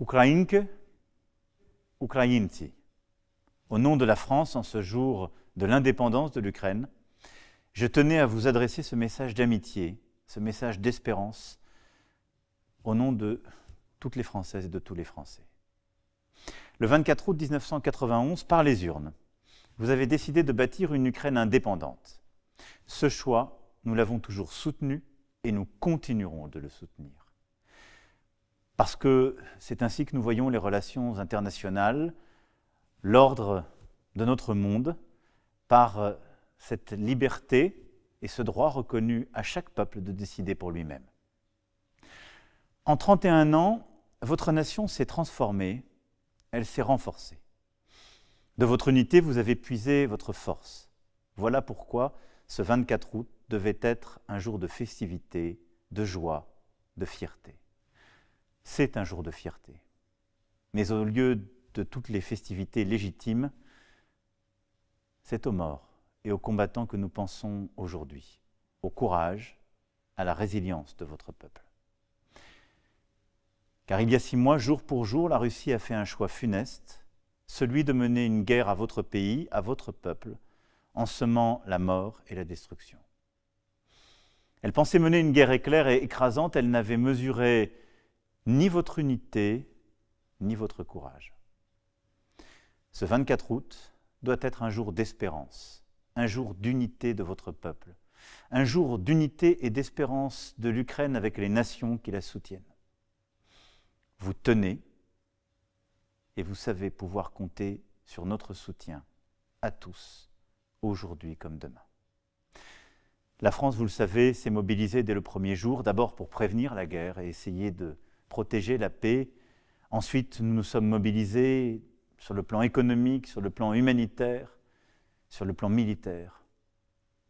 Ukrainke, Ukrainci. Au nom de la France, en ce jour de l'indépendance de l'Ukraine, je tenais à vous adresser ce message d'amitié, ce message d'espérance, au nom de toutes les Françaises et de tous les Français. Le 24 août 1991, par les urnes, vous avez décidé de bâtir une Ukraine indépendante. Ce choix, nous l'avons toujours soutenu et nous continuerons de le soutenir. Parce que c'est ainsi que nous voyons les relations internationales, l'ordre de notre monde, par cette liberté et ce droit reconnu à chaque peuple de décider pour lui-même. En 31 ans, votre nation s'est transformée, elle s'est renforcée. De votre unité, vous avez puisé votre force. Voilà pourquoi ce 24 août devait être un jour de festivité, de joie, de fierté. C'est un jour de fierté. Mais au lieu de toutes les festivités légitimes, c'est aux morts et aux combattants que nous pensons aujourd'hui, au courage, à la résilience de votre peuple. Car il y a 6 mois, jour pour jour, la Russie a fait un choix funeste, celui de mener une guerre à votre pays, à votre peuple, en semant la mort et la destruction. Elle pensait mener une guerre éclair et écrasante, elle n'avait mesuré ni votre unité, ni votre courage. Ce 24 août doit être un jour d'espérance, un jour d'unité de votre peuple, un jour d'unité et d'espérance de l'Ukraine avec les nations qui la soutiennent. Vous tenez et vous savez pouvoir compter sur notre soutien à tous, aujourd'hui comme demain. La France, vous le savez, s'est mobilisée dès le premier jour, d'abord pour prévenir la guerre et essayer de protéger la paix. Ensuite, nous nous sommes mobilisés sur le plan économique, sur le plan humanitaire, sur le plan militaire.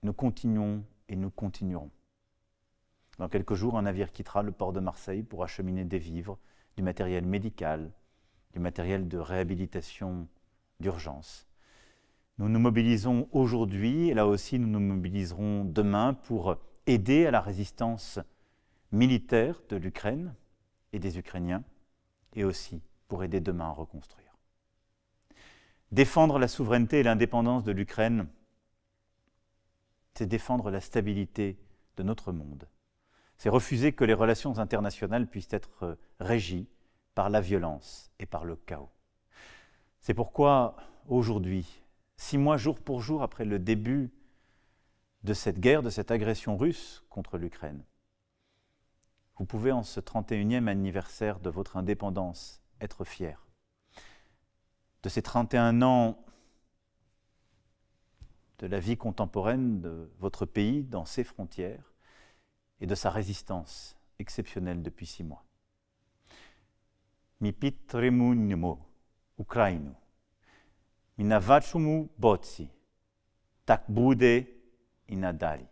Nous continuons et nous continuerons. Dans quelques jours, un navire quittera le port de Marseille pour acheminer des vivres, du matériel médical, du matériel de réhabilitation d'urgence. Nous nous mobilisons aujourd'hui, et là aussi nous nous mobiliserons demain pour aider à la résistance militaire de l'Ukraine et des Ukrainiens, et aussi pour aider demain à reconstruire. Défendre la souveraineté et l'indépendance de l'Ukraine, c'est défendre la stabilité de notre monde. C'est refuser que les relations internationales puissent être régies par la violence et par le chaos. C'est pourquoi, aujourd'hui, 6 mois jour pour jour après le début de cette guerre, de cette agression russe contre l'Ukraine, vous pouvez, en ce 31e anniversaire de votre indépendance, être fiers de ces 31 ans de la vie contemporaine de votre pays dans ses frontières et de sa résistance exceptionnelle depuis 6 mois. Mi підтримуємо Україну. Ми на вашому боці. Так буде і надалі.